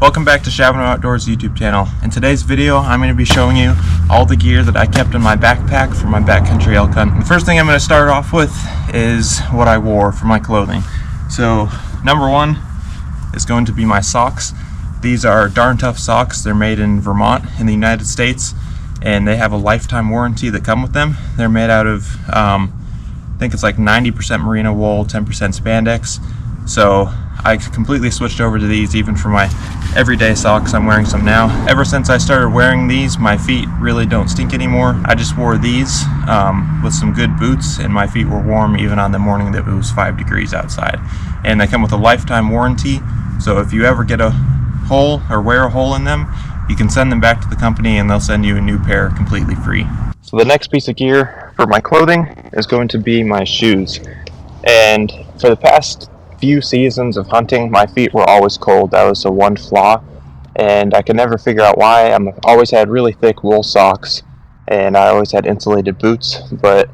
Welcome back to Shavano Outdoors YouTube channel. In today's video, I'm going to be showing you all the gear that I kept in my backpack for my backcountry elk hunt. The first thing I'm going to start off with is what I wore for my clothing. So, number one is going to be my socks. These are Darn Tough socks. They're made in Vermont in the United States, and they have a lifetime warranty that come with them. They're made out of, I think it's like 90% merino wool, 10% spandex. So I completely switched over to these even for my everyday socks. I'm wearing some now. Ever since I started wearing these, my feet really don't stink anymore. I just wore these with some good boots, and my feet were warm even on the morning that it was 5 degrees outside. And they come with a lifetime warranty, so if you ever get a hole or wear a hole in them, you can send them back to the company and they'll send you a new pair completely free. So the next piece of gear for my clothing is going to be my shoes. And for the past few seasons of hunting, my feet were always cold. That was the one flaw, and I could never figure out why. I've always had really thick wool socks, and I always had insulated boots, but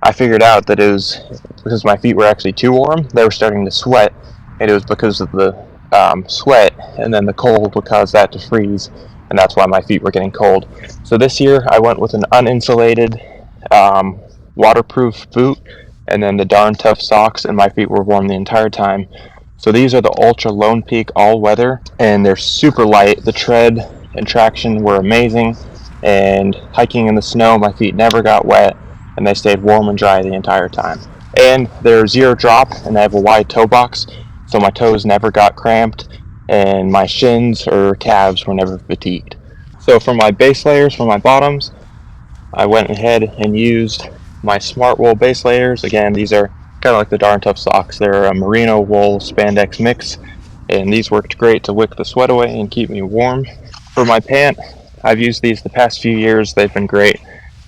I figured out that it was because my feet were actually too warm. They were starting to sweat, and it was because of the sweat, and then the cold would cause that to freeze, and that's why my feet were getting cold. So this year I went with an uninsulated waterproof boot, and then the Darn Tough socks, and my feet were warm the entire time. So these are the Ultra Lone Peak all weather, and they're super light. The tread and traction were amazing, and hiking in the snow, my feet never got wet, and they stayed warm and dry the entire time. And they're zero drop, and they have a wide toe box, so my toes never got cramped, and my shins or calves were never fatigued. So for my base layers for my bottoms, I went ahead and used my Smart Wool base layers. Again, these are kind of like the Darn Tough socks. They're a merino wool spandex mix, and these worked great to wick the sweat away and keep me warm. For my pant, I've used these the past few years. They've been great.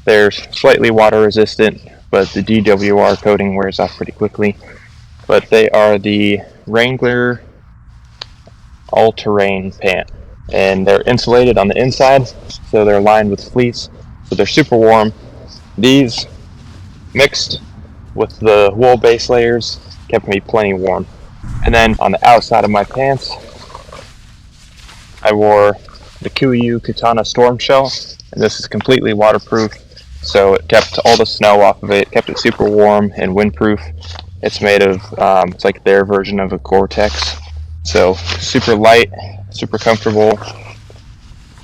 They're slightly water resistant, but the DWR coating wears off pretty quickly. But they are the Wrangler all-terrain pant, and they're insulated on the inside, so they're lined with fleece, so they're super warm. These mixed with the wool base layers kept me plenty warm. And then on the outside of my pants, I wore the KUIU Katana Storm Shell, and this is completely waterproof, so it kept all the snow off of it, kept it super warm and windproof. It's made of, it's like their version of a Gore-Tex, so super light, super comfortable.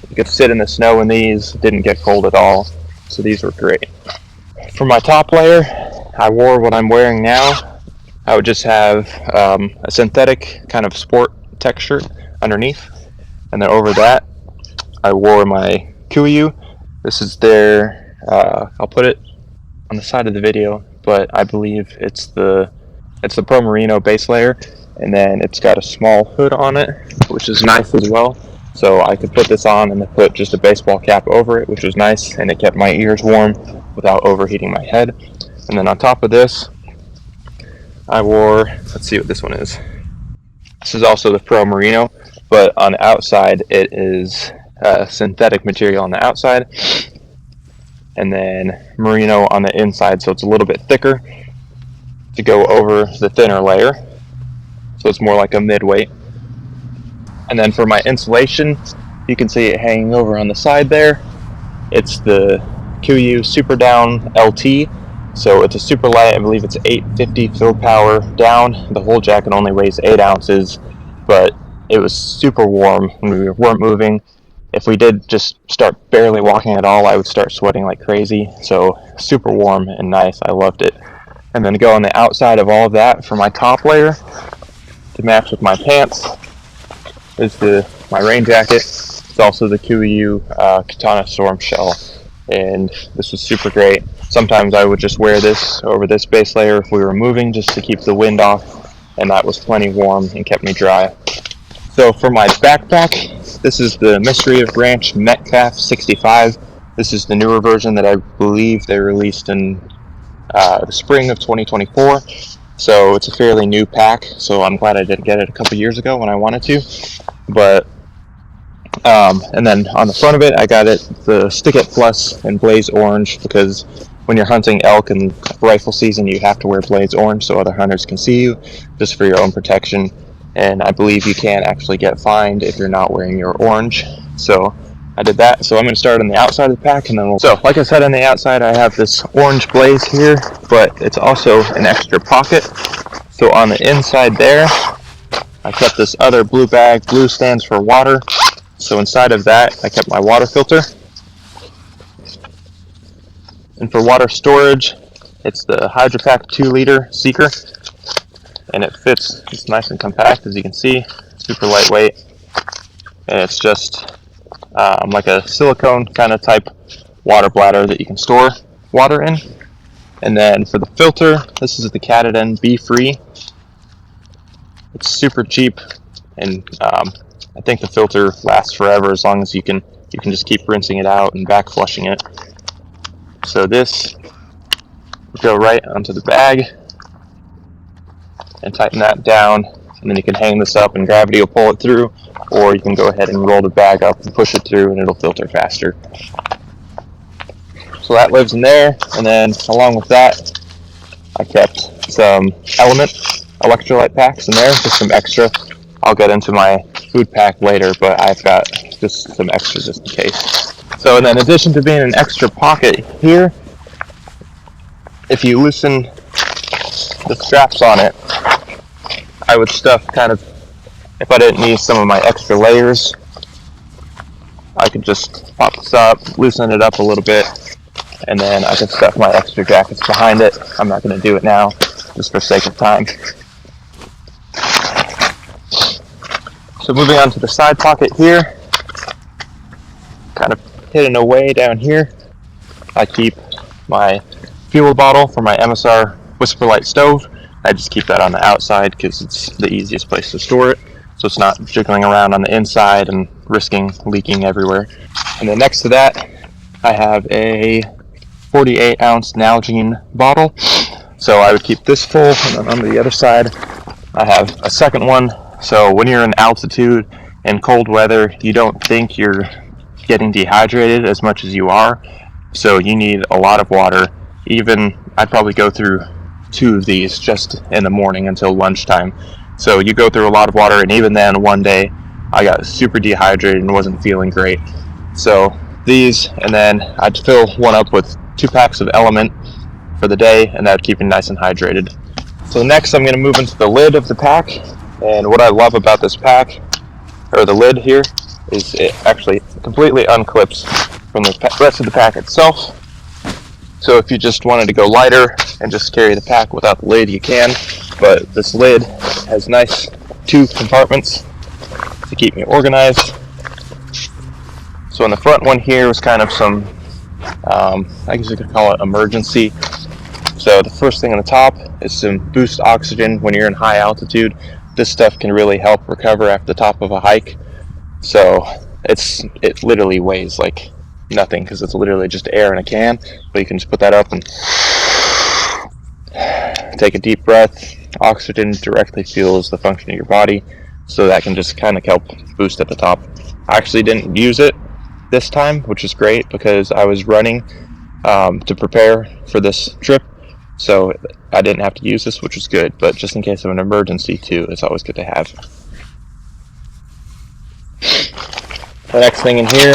You could sit in the snow in these, didn't get cold at all, so these were great. For my top layer, I wore what I'm wearing now. I would just have a synthetic kind of sport tech shirt underneath, and then over that I wore my KUIU. This is their, I'll put it on the side of the video, but I believe it's the Pro Merino base layer, and then it's got a small hood on it, which is nice as well. So I could put this on and then put just a baseball cap over it, which was nice, and it kept my ears warm without overheating my head. And then on top of this, I wore, let's see what this one is. This is also the Pro Merino, but on the outside it is synthetic material on the outside, and then merino on the inside, so it's a little bit thicker to go over the thinner layer, so it's more like a mid-weight. And then for my insulation, you can see it hanging over on the side there. It's the KUIU Super Down LT, so it's a super light. I believe it's 850 fill power down. The whole jacket only weighs 8 ounces, but it was super warm when we weren't moving. If we did just start barely walking at all, I would start sweating like crazy. So super warm and nice. I loved it. And then to go on the outside of all of that for my top layer to match with my pants is my rain jacket. It's also the KUIU Katana Storm Shell, and this was super great. Sometimes I would just wear this over this base layer if we were moving, just to keep the wind off, and that was plenty warm and kept me dry. So for my backpack, this is the Mystery of Branch Metcalf 65. This is the newer version that I believe they released in the spring of 2024. So it's a fairly new pack, so I'm glad I didn't get it a couple years ago when I wanted to. But and then on the front of it, I got it the Stick It Plus in Blaze Orange, because when you're hunting elk in rifle season, you have to wear Blaze Orange so other hunters can see you, just for your own protection. and I believe you can actually get fined if you're not wearing your orange. So I did that. So I'm going to start on the outside of the pack, and then so like I said, on the outside I have this orange blaze here, but it's also an extra pocket. So on the inside there, I kept this other blue bag. Blue stands for water. So inside of that, I kept my water filter. And for water storage, it's the Hydro Pack 2-liter Seeker. And it fits, it's nice and compact, as you can see, super lightweight. And it's just like a silicone kind of type water bladder that you can store water in. And then for the filter, this is the Katadyn Be Free. It's super cheap, and I think the filter lasts forever as long as you can just keep rinsing it out and back flushing it. So this will go right onto the bag and tighten that down, and then you can hang this up and gravity will pull it through, or you can go ahead and roll the bag up and push it through and it'll filter faster. So that lives in there, and then along with that I kept some Element electrolyte packs in there, just some extra. I'll get into my food pack later, but I've got just some extra just in case. So in addition to being an extra pocket here, if you loosen the straps on it, I would stuff kind of, if I didn't need some of my extra layers, I could just pop this up, loosen it up a little bit, and then I could stuff my extra jackets behind it. I'm not going to do it now, just for sake of time. So moving on to the side pocket here, kind of hidden away down here, I keep my fuel bottle for my MSR Whisperlite stove. I just keep that on the outside because it's the easiest place to store it, so it's not jiggling around on the inside and risking leaking everywhere. And then next to that, I have a 48-ounce Nalgene bottle, so I would keep this full, and then on the other side, I have a second one. So when you're in altitude and cold weather, you don't think you're getting dehydrated as much as you are, so you need a lot of water. Even I'd probably go through 2 of these just in the morning until lunchtime. So you go through a lot of water, and even then, one day I got super dehydrated and wasn't feeling great. So these, and then I'd fill one up with 2 packs of Element for the day, and that would keep me nice and hydrated. So next I'm going to move into the lid of the pack, and what I love about this pack, or the lid here, is it actually completely unclips from the rest of the pack itself. So if you just wanted to go lighter and just carry the pack without the lid, you can, but this lid has nice 2 compartments to keep me organized. So in the front one here was kind of some, I guess you could call it emergency. So the first thing on the top is some boost oxygen when you're in high altitude. This stuff can really help recover after the top of a hike. So it literally weighs like nothing because it's literally just air in a can, but you can just put that up and take a deep breath. Oxygen directly fuels the function of your body, so that can just kind of help boost at the top. I actually didn't use it this time, which is great because I was running to prepare for this trip, so I didn't have to use this, which was good, but just in case of an emergency too, it's always good to have. The next thing in here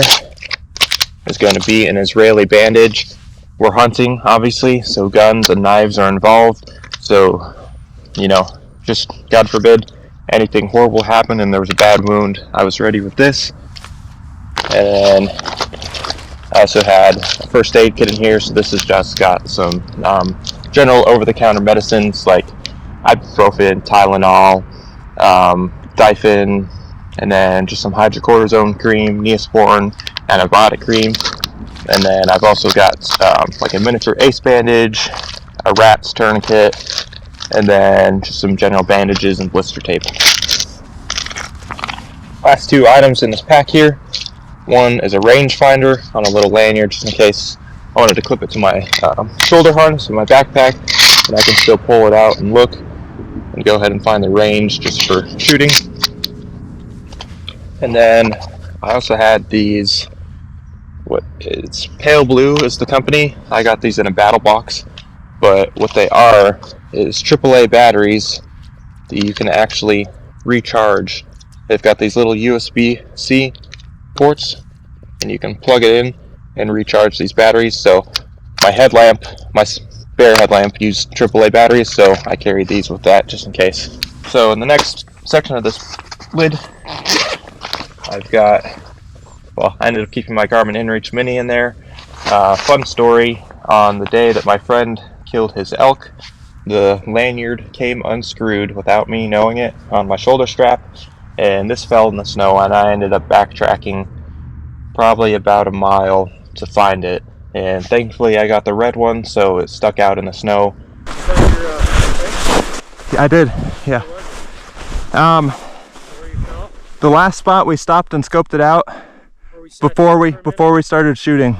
is going to be an Israeli bandage. We're hunting, obviously, so guns and knives are involved, so, you know, just God forbid anything horrible happened and there was a bad wound, I was ready with this. And I also had a first aid kit in here, so this has just got some general over-the-counter medicines like ibuprofen, Tylenol, Diphen, and then just some hydrocortisone cream, Neosporin, antibiotic cream. And then I've also got like a miniature ace bandage, a rat's tourniquet, and then just some general bandages and blister tape. Last 2 items in this pack here. One is a rangefinder on a little lanyard, just in case I wanted to clip it to my shoulder harness in my backpack, and I can still pull it out and look and go ahead and find the range just for shooting. And then I also had these, it's Pale Blue is the company. I got these in a battle box, but what they are is AAA batteries that you can actually recharge. They've got these little USB-C ports, and you can plug it in and recharge these batteries. So my headlamp, my spare headlamp, used AAA batteries, so I carried these with that just in case. So in the next section of this lid, I've got, well, I ended up keeping my Garmin InReach Mini in there. Fun story, on the day that my friend killed his elk, the lanyard came unscrewed without me knowing it on my shoulder strap, and this fell in the snow, and I ended up backtracking probably about a mile to find it. And thankfully I got the red one, so it stuck out in the snow. I did, yeah. The last spot we stopped and scoped it out before we started shooting.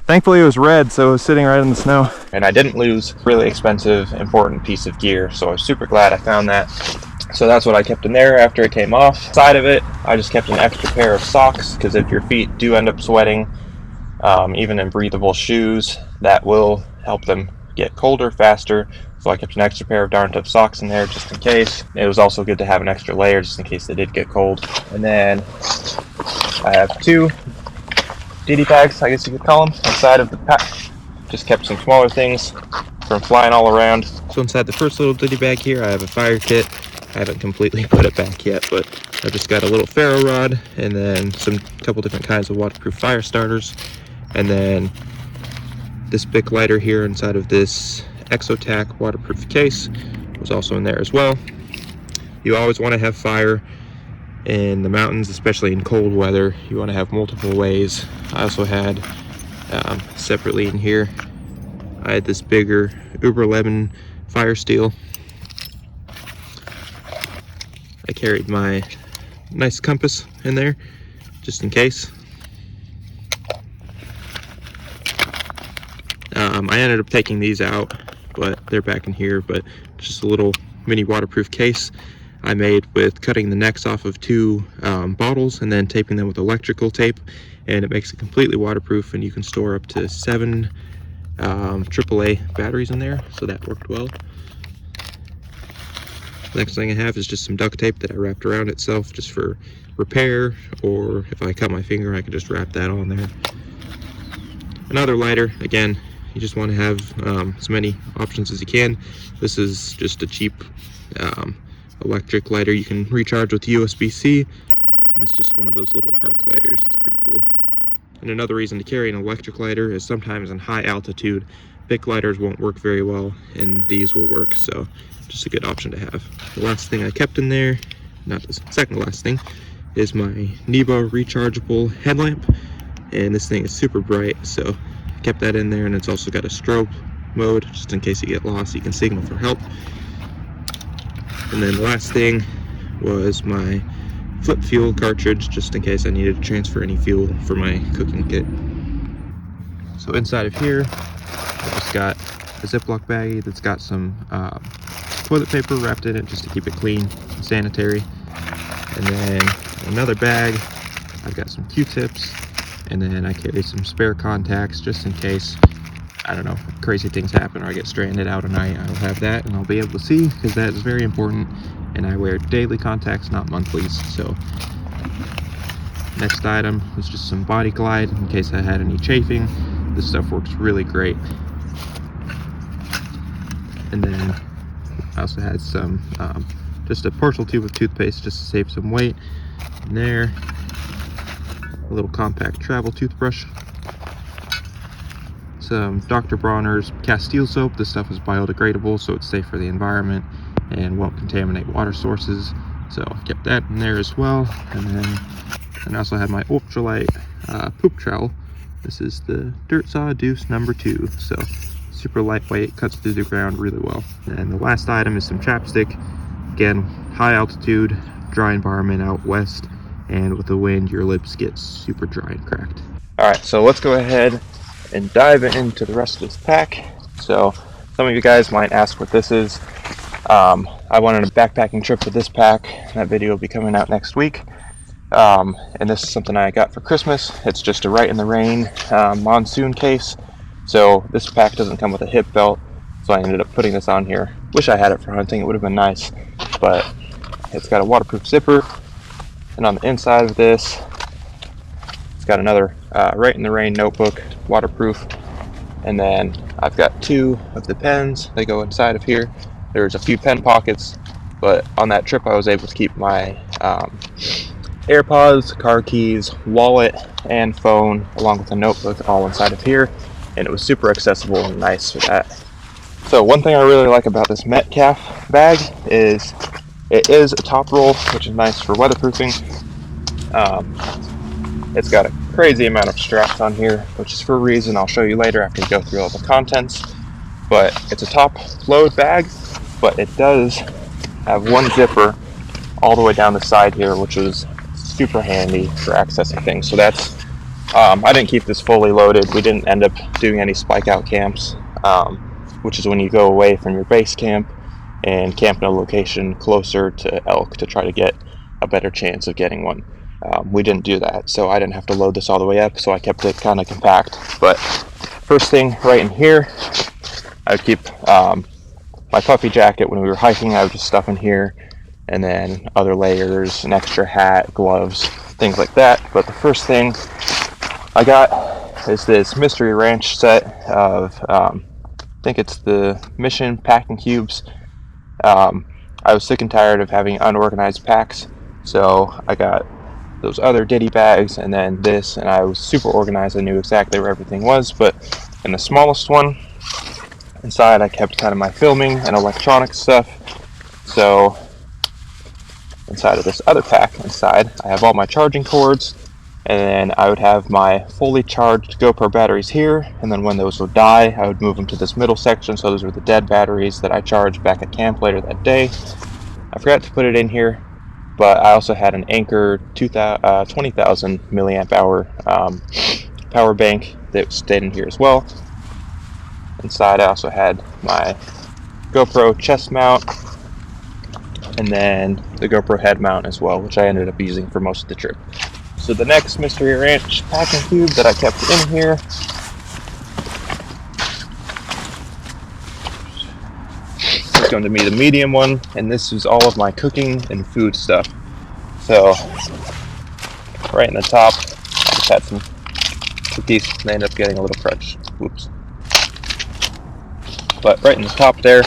Thankfully it was red, so it was sitting right in the snow. And I didn't lose a really expensive, important piece of gear, so I was super glad I found that. So that's what I kept in there after it came off. Side of it, I just kept an extra pair of socks, because if your feet do end up sweating, even in breathable shoes, that will help them get colder faster. So I kept an extra pair of darn tough socks in there just in case. It was also good to have an extra layer just in case they did get cold. And then I have 2 DD bags, I guess you could call them, inside of the pack. Just kept some smaller things from flying all around. So inside the first little ditty bag here, I have a fire kit. I haven't completely put it back yet, but I've just got a little ferro rod and then some couple different kinds of waterproof fire starters. And then this Bic lighter here inside of this Exotac waterproof case was also in there as well. You always want to have fire in the mountains, especially in cold weather. You want to have multiple ways. I also had separately in here, I had this bigger Uber Lemon fire steel. I carried my nice compass in there just in case. I ended up taking these out, but they're back in here. But just a little mini waterproof case I made with cutting the necks off of 2 bottles and then taping them with electrical tape, and it makes it completely waterproof, and you can store up to 7 AAA batteries in there, so that worked well. Next thing I have is just some duct tape that I wrapped around itself just for repair, or if I cut my finger I could just wrap that on there. Another lighter, again, you just want to have as many options as you can. This is just a cheap electric lighter you can recharge with USB-C, and it's just one of those little arc lighters. It's pretty cool. And another reason to carry an electric lighter is sometimes in high altitude, Bic lighters won't work very well, and these will work, so just a good option to have. The last thing I kept in there, not the second last thing, is my Nebo rechargeable headlamp, and this thing is super bright, so I kept that in there, and it's also got a strobe mode, just in case you get lost, you can signal for help. And then the last thing was my flip fuel cartridge, just in case I needed to transfer any fuel for my cooking kit. So inside of here, I just got a Ziploc baggie that's got some toilet paper wrapped in it just to keep it clean and sanitary. And then another bag, I've got some Q-tips, and then I carry some spare contacts just in case, I don't know, crazy things happen or I get stranded out at night. I'll have that and I'll be able to see, because that is very important. And I wear daily contacts, not monthlies. So next item was just some Body Glide in case I had any chafing. This stuff works really great. And then I also had some just a partial tube of toothpaste just to save some weight in there. A little compact travel toothbrush. Some Dr. Bronner's Castile soap. This stuff is biodegradable, so it's safe for the environment and won't contaminate water sources. So I kept that in there as well. And then I also had my ultralight poop trowel. This is the Dirt Saw Deuce number 2. So super lightweight, cuts through the ground really well. And the last item is some chapstick. Again, high altitude, dry environment out west, and with the wind your lips get super dry and cracked. Alright, so let's go ahead and dive into the rest of this pack. So some of you guys might ask what this is. I went on a backpacking trip with this pack. That video will be coming out next week. And this is something I got for Christmas. It's just a Right in the Rain monsoon case. So this pack doesn't come with a hip belt, so I ended up putting this on here. Wish I had it for hunting, it would have been nice, but it's got a waterproof zipper, and on the inside of this, it's got another Right in the Rain notebook, waterproof. And then I've got 2 of the pens. They go inside of here. There's a few pen pockets, but on that trip I was able to keep my AirPods, car keys, wallet, and phone, along with a notebook, all inside of here, and it was super accessible and nice for that. So one thing I really like about this Metcalf bag is it is a top roll, which is nice for weatherproofing. It's got a crazy amount of straps on here, which is for a reason I'll show you later after we go through all the contents. But it's a top load bag, but it does have one zipper all the way down the side here, which is super handy for accessing things. So that's, I didn't keep this fully loaded. We didn't end up doing any spike out camps, which is when you go away from your base camp and camp in a location closer to elk to try to get a better chance of getting one. We didn't do that, so I didn't have to load this all the way up, so I kept it kind of compact. But first thing right in here, I would keep my puffy jacket. When we were hiking, I would just stuff in here, and then other layers, an extra hat, gloves, things like that. But the first thing I got is this Mystery Ranch set of, I think it's the Mission packing cubes. I was sick and tired of having unorganized packs, so I got those other Diddy bags and then this, and I was super organized. I knew exactly where everything was. But in the smallest one inside, I kept kind of my filming and electronic stuff. So inside of this other pack inside, I have all my charging cords, and then I would have my fully charged GoPro batteries here, and then when those would die, I would move them to this middle section. So those were the dead batteries that I charged back at camp later that day. I forgot to put it in here, but I also had an Anker 20,000 milliamp hour power bank that stayed in here as well. Inside I also had my GoPro chest mount, and then the GoPro head mount as well, which I ended up using for most of the trip. So the next Mystery Ranch packing cube that I kept in here is going to be the medium one, and this is all of my cooking and food stuff. So right in the top, I just had some cookies, and they ended up getting a little crunch. Whoops. But right in the top there,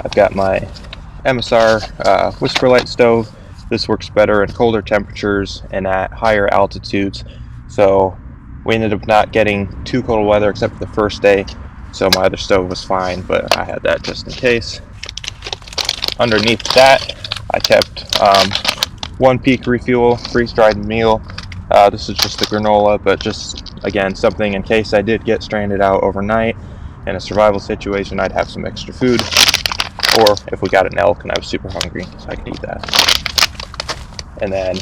I've got my MSR Whisperlite stove. This works better in colder temperatures and at higher altitudes. So we ended up not getting too cold weather except for the first day, so my other stove was fine, but I had that just in case. Underneath that, I kept one Peak Refuel freeze-dried meal. This is just the granola, but just, again, something in case I did get stranded out overnight in a survival situation, I'd have some extra food. Or if we got an elk and I was super hungry, I could eat that. And then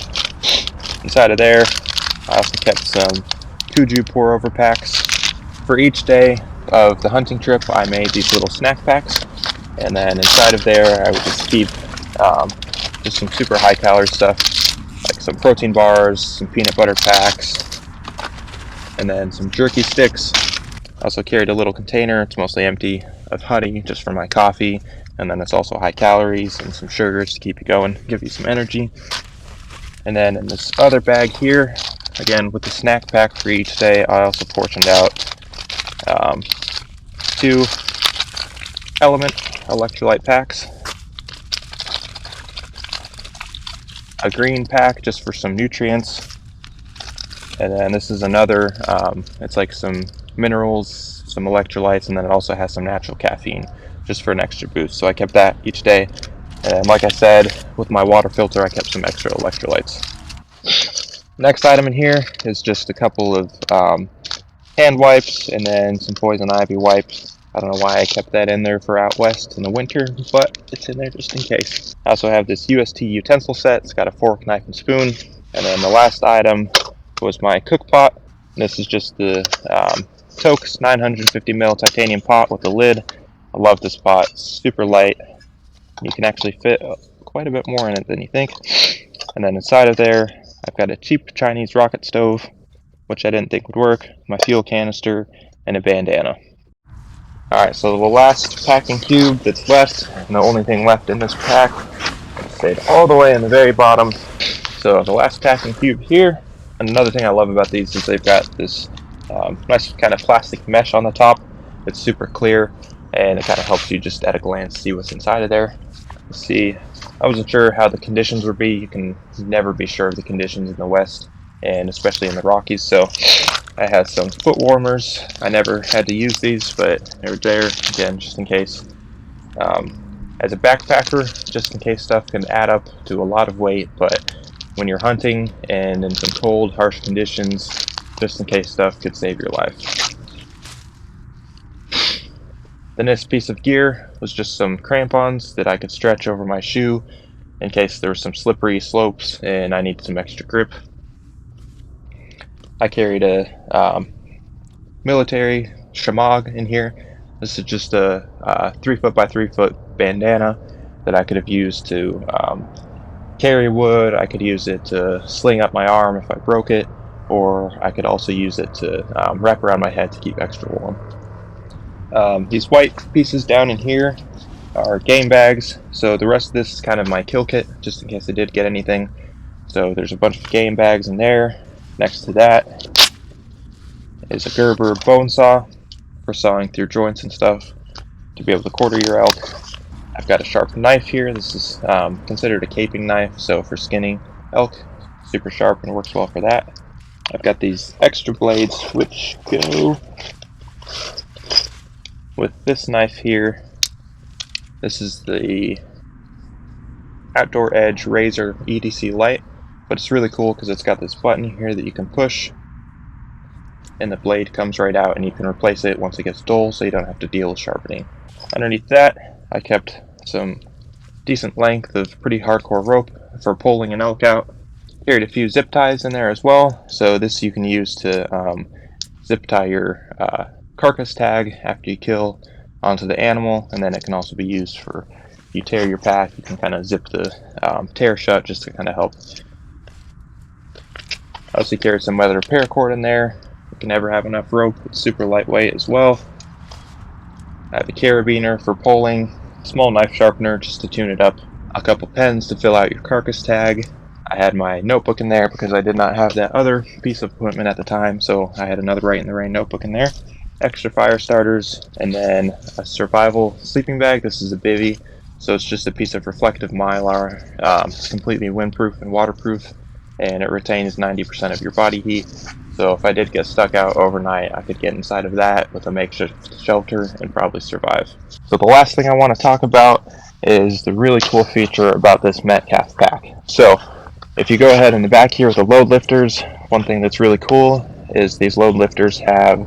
inside of there, I also kept some Kuju pour-over packs. For each day of the hunting trip, I made these little snack packs. And then inside of there, I would just keep just some super high-calorie stuff, like some protein bars, some peanut butter packs, and then some jerky sticks. I also carried a little container. It's mostly empty of honey, just for my coffee. And then it's also high calories and some sugars to keep you going, give you some energy. And then in this other bag here, again with the snack pack for each day, I also portioned out 2 Element electrolyte packs, a green pack just for some nutrients, and then this is another, it's like some minerals, some electrolytes, and then it also has some natural caffeine just for an extra boost. So I kept that each day, and like I said, with my water filter I kept some extra electrolytes. Next item in here is just a couple of hand wipes and then some poison ivy wipes. I don't know why I kept that in there for out west in the winter, but it's in there just in case. I also have this UST utensil set. It's got a fork, knife, and spoon. And then the last item was my cook pot. This is just the Toaks 950ml titanium pot with a lid. I love this pot. It's super light. You can actually fit quite a bit more in it than you think. And then inside of there, I've got a cheap Chinese rocket stove, which I didn't think would work, my fuel canister, and a bandana. Alright, so the last packing cube that's left, and the only thing left in this pack, stayed all the way in the very bottom. So the last packing cube here. And another thing I love about these is they've got this nice kind of plastic mesh on the top. It's super clear, and it kind of helps you just at a glance see what's inside of there. See, I wasn't sure how the conditions would be. You can never be sure of the conditions in the West, and especially in the Rockies. So I had some foot warmers. I never had to use these, but they were there again just in case. As a backpacker, just in case stuff can add up to a lot of weight, but when you're hunting and in some cold, harsh conditions, just in case stuff could save your life. The next piece of gear was just some crampons that I could stretch over my shoe in case there were some slippery slopes and I needed some extra grip. I carried a military shamag in here. This is just a 3 foot by 3 foot bandana that I could have used to carry wood. I could use it to sling up my arm if I broke it, or I could also use it to wrap around my head to keep extra warm. These white pieces down in here are game bags, so the rest of this is kind of my kill kit, just in case I did get anything. So there's a bunch of game bags in there. Next to that is a Gerber bone saw for sawing through joints and stuff to be able to quarter your elk. I've got a sharp knife here. This is considered a caping knife, so for skinning elk, super sharp and works well for that. I've got these extra blades which go with this knife here. This is the Outdoor Edge Razor EDC Lite, but it's really cool because it's got this button here that you can push and the blade comes right out and you can replace it once it gets dull so you don't have to deal with sharpening. Underneath that, I kept some decent length of pretty hardcore rope for pulling an elk out. Carried a few zip ties in there as well, so this you can use to zip tie your carcass tag after you kill onto the animal, and then it can also be used for if you tear your pack, you can kind of zip the tear shut just to kind of help. I also carried some weather paracord in there. You can never have enough rope. It's super lightweight as well. I have a carabiner for pulling, small knife sharpener just to tune it up, a couple pens to fill out your carcass tag. I had my notebook in there because I did not have that other piece of equipment at the time, so I had another Right in the Rain notebook in there. Extra fire starters, and then a survival sleeping bag. This is a bivy, so it's just a piece of reflective mylar. It's completely windproof and waterproof, and it retains 90% of your body heat. So if I did get stuck out overnight, I could get inside of that with a makeshift shelter and probably survive. So the last thing I want to talk about is the really cool feature about this Metcalf pack. So if you go ahead in the back here with the load lifters, one thing that's really cool is these load lifters have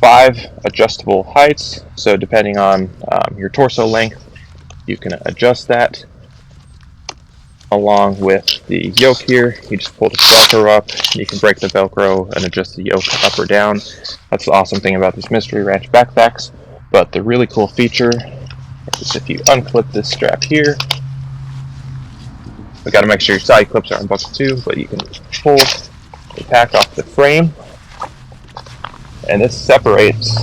5 adjustable heights. So depending on your torso length, you can adjust that. Along with the yoke here, you just pull the Velcro up, you can break the Velcro and adjust the yoke up or down. That's the awesome thing about these Mystery Ranch backpacks. But the really cool feature is if you unclip this strap here, we got to make sure your side clips are unbuckled too, but you can pull the pack off the frame, and this separates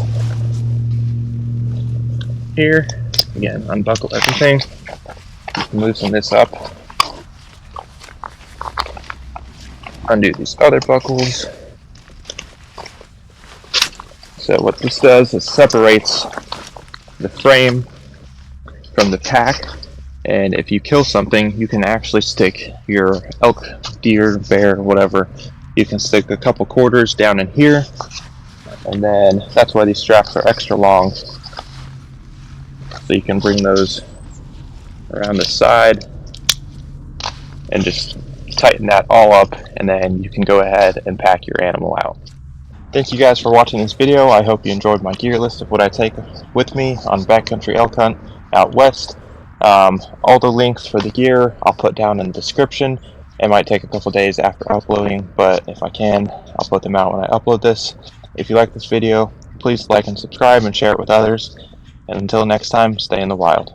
here. Again, unbuckle everything. You can loosen this up. Undo these other buckles. So what this does is separates the frame from the pack, and if you kill something, you can actually stick your elk, deer, bear, whatever, you can stick a couple quarters down in here, and then that's why these straps are extra long, so you can bring those around the side and just tighten that all up, and then you can go ahead and pack your animal out. Thank you guys for watching this video. I hope you enjoyed my gear list of what I take with me on backcountry elk hunt out west. All the links for the gear I'll put down in the description. It might take a couple days after uploading, but if I can, I'll put them out when I upload this. If you like this video, please like and subscribe and share it with others. And until next time, stay in the wild.